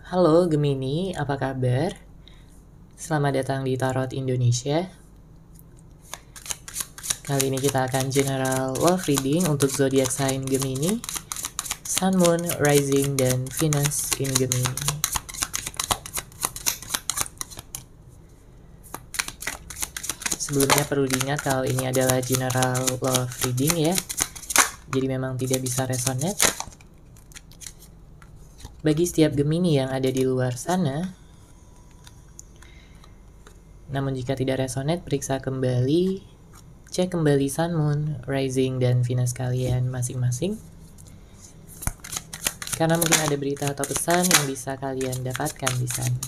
Halo Gemini, apa kabar? Selamat datang di Tarot Indonesia. Kali ini kita akan general love reading untuk zodiak sign Gemini, Sun, Moon, Rising, dan Venus in Gemini. Sebelumnya perlu diingat kalau ini adalah general love reading ya, jadi memang tidak bisa resonate. Bagi setiap Gemini yang ada di luar sana, namun jika tidak resonate, periksa kembali, cek kembali Sun, Moon, Rising, dan Venus kalian masing-masing. Karena mungkin ada berita atau pesan yang bisa kalian dapatkan di sana.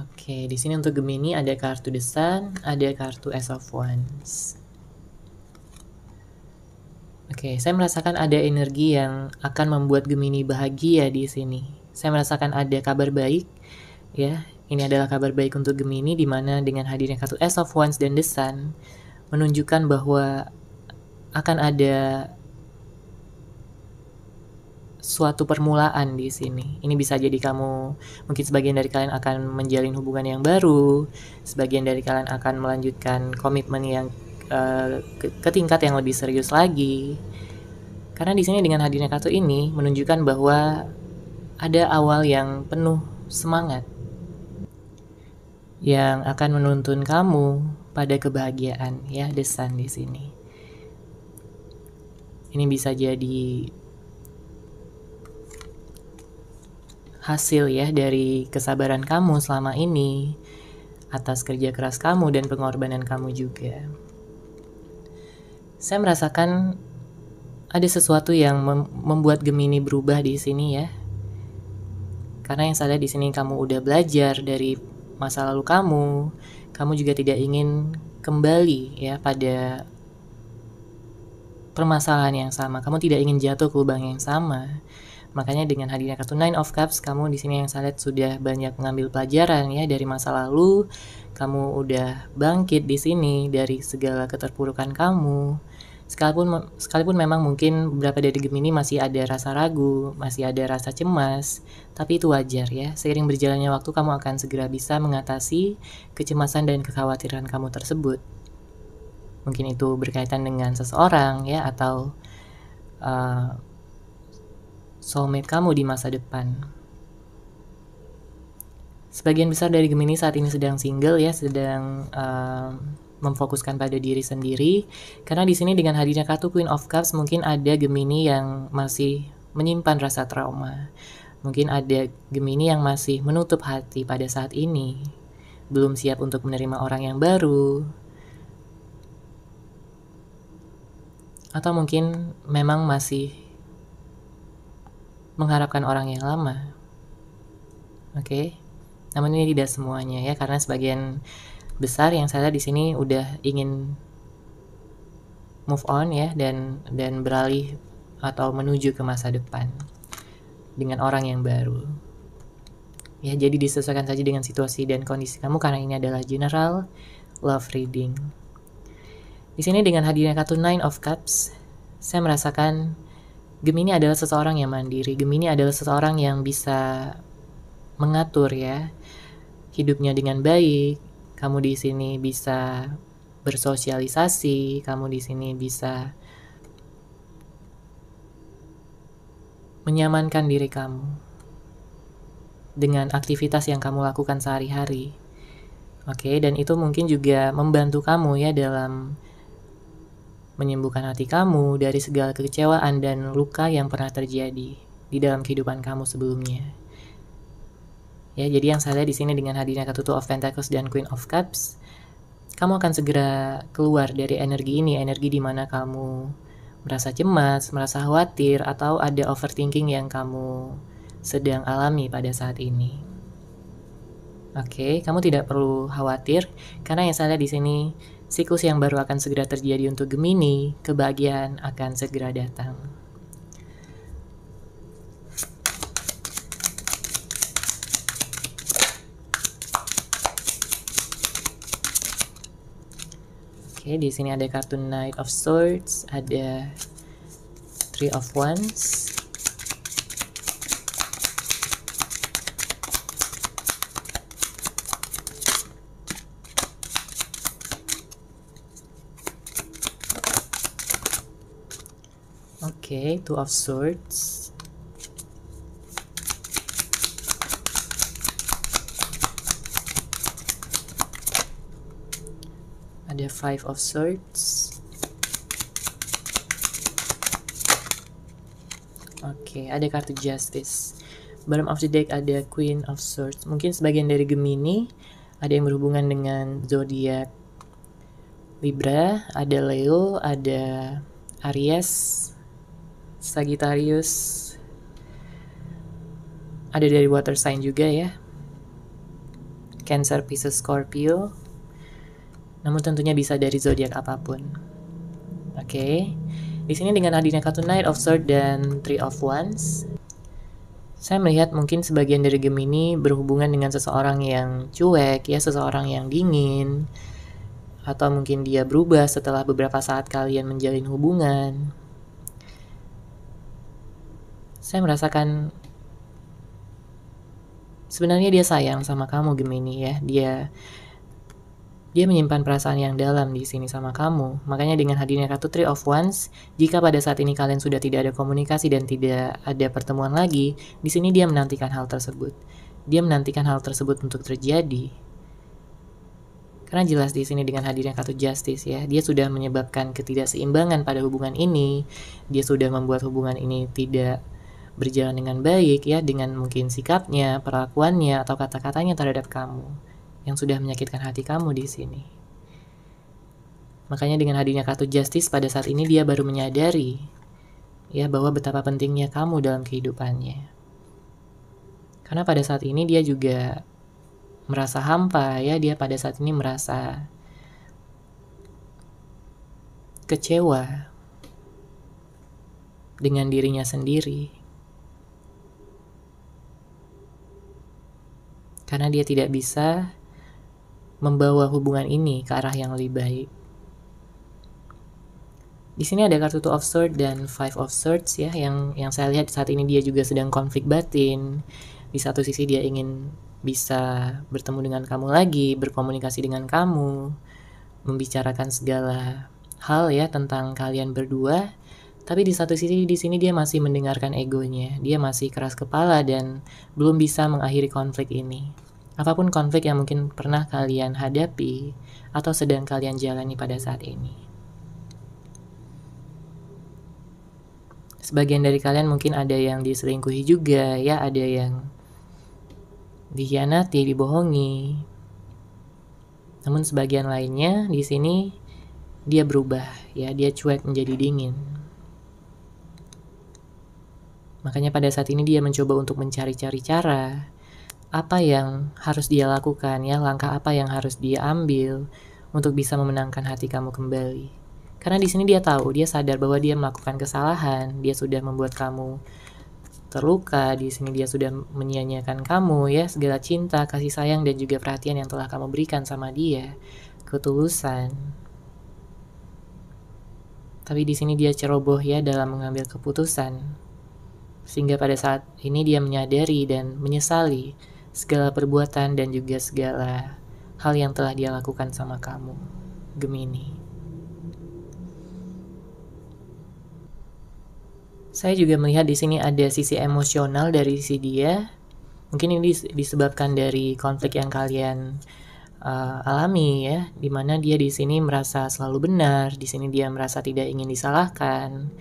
Oke, di sini untuk Gemini ada kartu The Sun, ada kartu Ace of Wands. Oke, saya merasakan ada energi yang akan membuat Gemini bahagia di sini. Saya merasakan ada kabar baik, ya. Ini adalah kabar baik untuk Gemini, di mana dengan hadirnya kartu Ace of Wands dan The Sun menunjukkan bahwa akan ada suatu permulaan di sini. Ini bisa jadi kamu, mungkin sebagian dari kalian akan menjalin hubungan yang baru, sebagian dari kalian akan melanjutkan komitmen yang ke tingkat yang lebih serius lagi. Karena di sini dengan hadirnya kartu ini menunjukkan bahwa ada awal yang penuh semangat yang akan menuntun kamu pada kebahagiaan, ya, The Sun di sini. Ini bisa jadi hasil ya dari kesabaran kamu selama ini, atas kerja keras kamu dan pengorbanan kamu juga. Saya merasakan ada sesuatu yang membuat Gemini berubah di sini ya. Karena yang saya lihat di sini kamu udah belajar dari masa lalu kamu. Kamu juga tidak ingin kembali ya pada permasalahan yang sama. Kamu tidak ingin jatuh ke lubang yang sama. Makanya dengan hadirnya kartu Nine of Cups, kamu di sini yang saya lihat sudah banyak mengambil pelajaran ya dari masa lalu. Kamu udah bangkit di sini dari segala keterpurukan kamu. Sekalipun memang mungkin beberapa dari Gemini masih ada rasa ragu, masih ada rasa cemas, tapi itu wajar ya. Seiring berjalannya waktu, kamu akan segera bisa mengatasi kecemasan dan kekhawatiran kamu tersebut. Mungkin itu berkaitan dengan seseorang ya, atau soulmate kamu di masa depan. Sebagian besar dari Gemini saat ini sedang single ya, sedang memfokuskan pada diri sendiri. Karena di sini dengan hadirnya kartu Queen of Cups, mungkin ada Gemini yang masih menyimpan rasa trauma. Mungkin ada Gemini yang masih menutup hati pada saat ini, belum siap untuk menerima orang yang baru. Atau mungkin memang masih mengharapkan orang yang lama. Oke. Namun ini tidak semuanya ya, karena sebagian besar yang saya lihat di sini udah ingin move on ya, dan beralih atau menuju ke masa depan dengan orang yang baru. Ya, jadi disesuaikan saja dengan situasi dan kondisi kamu, karena ini adalah general love reading. Di sini dengan hadirnya kartu Nine of Cups, saya merasakan Gemini adalah seseorang yang mandiri. Gemini adalah seseorang yang bisa mengatur ya hidupnya dengan baik. Kamu di sini bisa bersosialisasi, kamu di sini bisa menyamankan diri kamu dengan aktivitas yang kamu lakukan sehari-hari. Oke, dan itu mungkin juga membantu kamu ya dalam menyembuhkan hati kamu dari segala kekecewaan dan luka yang pernah terjadi di dalam kehidupan kamu sebelumnya. Ya, jadi yang saya lihat di sini dengan hadirnya kartu Two of Pentacles dan Queen of Cups, kamu akan segera keluar dari energi ini, energi di mana kamu merasa cemas, merasa khawatir, atau ada overthinking yang kamu sedang alami pada saat ini. Oke, kamu tidak perlu khawatir, karena yang saya lihat di sini siklus yang baru akan segera terjadi untuk Gemini, kebahagiaan akan segera datang. Oke, di sini ada kartu Knight of Swords, ada Three of Wands. Oke, Two of Swords. Ada Five of Swords. Oke, ada kartu Justice. Bottom of the deck ada Queen of Swords. Mungkin sebagian dari Gemini ada yang berhubungan dengan zodiak Libra, ada Leo, ada Aries, Sagittarius, ada dari water sign juga ya, Cancer, Pisces, Scorpio. Namun tentunya bisa dari zodiak apapun. Oke. Di sini dengan hadirnya kartu Knight of Swords dan Three of Wands, saya melihat mungkin sebagian dari Gemini berhubungan dengan seseorang yang cuek ya, seseorang yang dingin, atau mungkin dia berubah setelah beberapa saat kalian menjalin hubungan. Saya merasakan sebenarnya dia sayang sama kamu Gemini ya. Dia menyimpan perasaan yang dalam di sini sama kamu. Makanya dengan hadirnya kartu Three of Wands, jika pada saat ini kalian sudah tidak ada komunikasi dan tidak ada pertemuan lagi, di sini dia menantikan hal tersebut. Dia menantikan hal tersebut untuk terjadi. Karena jelas di sini dengan hadirnya kartu Justice ya, dia sudah menyebabkan ketidakseimbangan pada hubungan ini. Dia sudah membuat hubungan ini tidak berjalan dengan baik ya, dengan mungkin sikapnya, perlakuannya, atau kata-katanya terhadap kamu yang sudah menyakitkan hati kamu di sini. Makanya dengan hadirnya kartu Justice pada saat ini dia baru menyadari ya bahwa betapa pentingnya kamu dalam kehidupannya. Karena pada saat ini dia juga merasa hampa ya, dia pada saat ini merasa kecewa dengan dirinya sendiri. Karena dia tidak bisa membawa hubungan ini ke arah yang lebih baik. Di sini ada kartu Two of Swords dan Five of Swords ya, yang saya lihat saat ini dia juga sedang konflik batin. Di satu sisi dia ingin bisa bertemu dengan kamu lagi, berkomunikasi dengan kamu, membicarakan segala hal ya tentang kalian berdua. Tapi di satu sisi di sini dia masih mendengarkan egonya, dia masih keras kepala dan belum bisa mengakhiri konflik ini. Apapun konflik yang mungkin pernah kalian hadapi atau sedang kalian jalani pada saat ini. Sebagian dari kalian mungkin ada yang diselingkuhi juga ya, ada yang dikhianati, dibohongi. Namun sebagian lainnya di sini dia berubah ya, dia cuek menjadi dingin. Makanya pada saat ini dia mencoba untuk mencari-cari cara apa yang harus dia lakukan ya, langkah apa yang harus dia ambil untuk bisa memenangkan hati kamu kembali. Karena di sini dia tahu, dia sadar bahwa dia melakukan kesalahan, dia sudah membuat kamu terluka, di sini dia sudah menyia-nyiakan kamu ya, segala cinta, kasih sayang dan juga perhatian yang telah kamu berikan sama dia, ketulusan. Tapi di sini dia ceroboh ya dalam mengambil keputusan. Sehingga pada saat ini dia menyadari dan menyesali segala perbuatan dan juga segala hal yang telah dia lakukan sama kamu, Gemini. Saya juga melihat di sini ada sisi emosional dari si dia. Mungkin ini disebabkan dari konflik yang kalian alami ya, dimana dia di sini merasa selalu benar, di sini dia merasa tidak ingin disalahkan.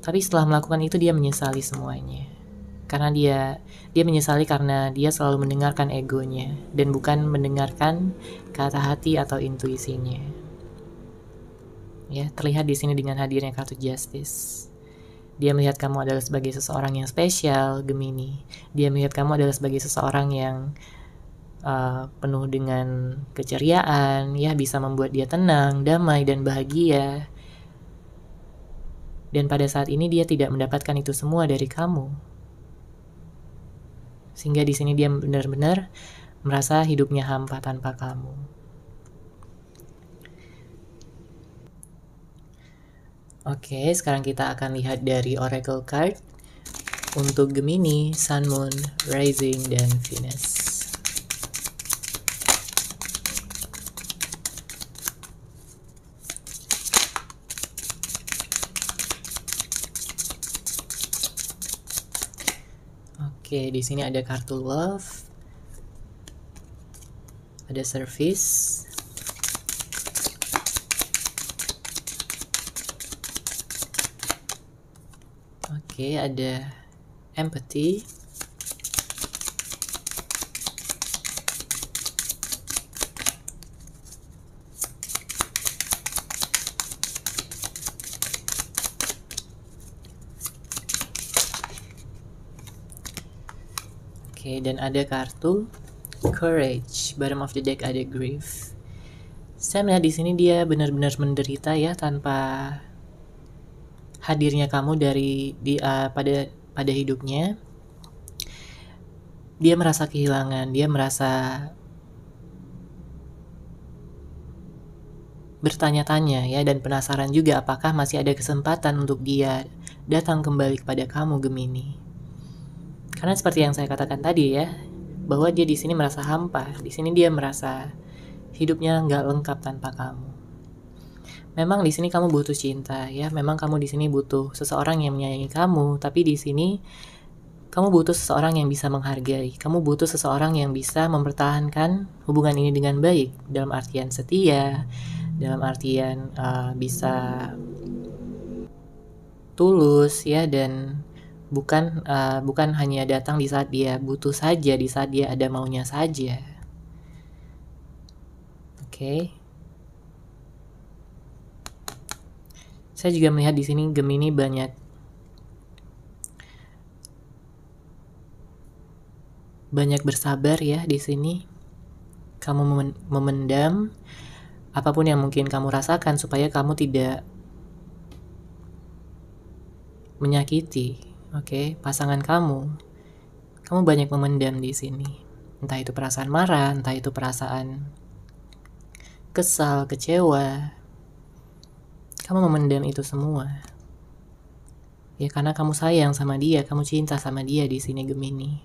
Tapi setelah melakukan itu dia menyesali semuanya. Karena dia menyesali karena dia selalu mendengarkan egonya dan bukan mendengarkan kata hati atau intuisinya. Ya, terlihat di sini dengan hadirnya kartu Justice. Dia melihat kamu adalah sebagai seseorang yang spesial, Gemini. Dia melihat kamu adalah sebagai seseorang yang penuh dengan keceriaan, ya, bisa membuat dia tenang, damai, dan bahagia. Dan pada saat ini dia tidak mendapatkan itu semua dari kamu. Sehingga di sini dia benar-benar merasa hidupnya hampa tanpa kamu. Oke, sekarang kita akan lihat dari Oracle Card untuk Gemini, Sun, Moon, Rising, dan Venus. Oke, di sini ada kartu Love, ada Service, oke, ada Empathy, oke, dan ada kartu Courage. Bottom of the deck ada Grief. Saya melihat di sini dia benar-benar menderita ya, tanpa hadirnya kamu pada hidupnya. Dia merasa kehilangan, dia merasa bertanya-tanya ya, dan penasaran juga apakah masih ada kesempatan untuk dia datang kembali kepada kamu, Gemini. Karena seperti yang saya katakan tadi ya, bahwa dia di sini merasa hampa, di sini dia merasa hidupnya nggak lengkap tanpa kamu. Memang di sini kamu butuh cinta ya, memang kamu di sini butuh seseorang yang menyayangi kamu, tapi di sini kamu butuh seseorang yang bisa menghargai, kamu butuh seseorang yang bisa mempertahankan hubungan ini dengan baik, dalam artian setia, dalam artian bisa tulus ya, dan bukan hanya datang di saat dia butuh saja, di saat dia ada maunya saja. Oke. Saya juga melihat di sini Gemini banyak bersabar ya di sini. Kamu memendam apapun yang mungkin kamu rasakan supaya kamu tidak menyakiti, oke, pasangan kamu. Kamu banyak memendam di sini. Entah itu perasaan marah, entah itu perasaan kesal, kecewa. Kamu memendam itu semua. Ya karena kamu sayang sama dia, kamu cinta sama dia di sini, Gemini.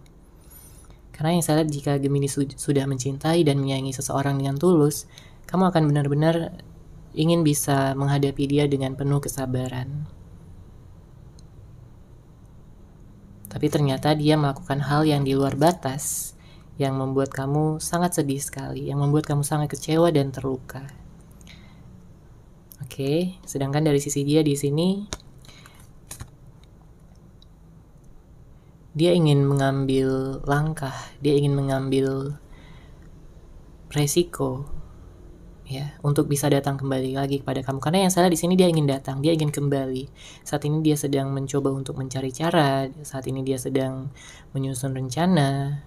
Karena yang saya lihat, jika Gemini sudah mencintai dan menyayangi seseorang dengan tulus, kamu akan benar-benar ingin bisa menghadapi dia dengan penuh kesabaran. Tapi ternyata dia melakukan hal yang di luar batas, yang membuat kamu sangat sedih sekali, yang membuat kamu sangat kecewa dan terluka. Oke, sedangkan dari sisi dia di sini, dia ingin mengambil langkah, dia ingin mengambil resiko ya, untuk bisa datang kembali lagi kepada kamu. Karena yang salah di sini, dia ingin datang, dia ingin kembali. Saat ini dia sedang mencoba untuk mencari cara, saat ini dia sedang menyusun rencana.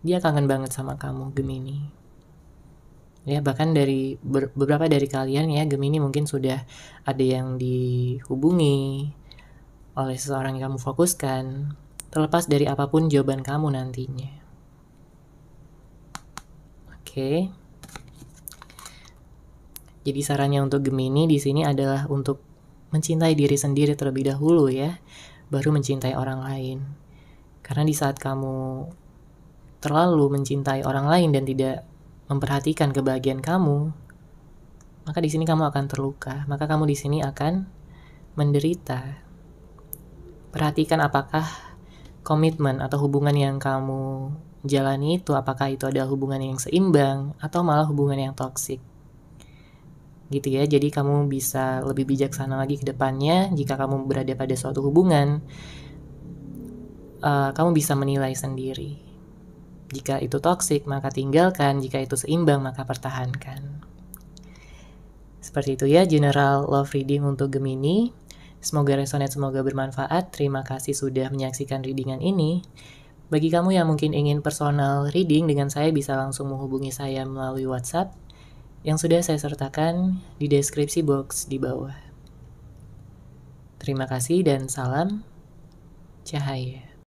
Dia kangen banget sama kamu, Gemini. Ya, bahkan dari beberapa dari kalian ya, Gemini mungkin sudah ada yang dihubungi oleh seseorang yang kamu fokuskan, terlepas dari apapun jawaban kamu nantinya. Oke. Jadi sarannya untuk Gemini di sini adalah untuk mencintai diri sendiri terlebih dahulu ya, baru mencintai orang lain. Karena di saat kamu terlalu mencintai orang lain dan tidak memperhatikan kebahagiaan kamu, maka di sini kamu akan terluka, maka kamu di sini akan menderita. Perhatikan apakah komitmen atau hubungan yang kamu jalani itu, apakah itu adalah hubungan yang seimbang atau malah hubungan yang toksik. Gitu ya, jadi kamu bisa lebih bijaksana lagi ke depannya. Jika kamu berada pada suatu hubungan, kamu bisa menilai sendiri. Jika itu toksik, maka tinggalkan. Jika itu seimbang, maka pertahankan. Seperti itu ya, general love reading untuk Gemini. Semoga resonate, semoga bermanfaat. Terima kasih sudah menyaksikan readingan ini. Bagi kamu yang mungkin ingin personal reading dengan saya, bisa langsung menghubungi saya melalui WhatsApp yang sudah saya sertakan di deskripsi box di bawah. Terima kasih dan salam cahaya.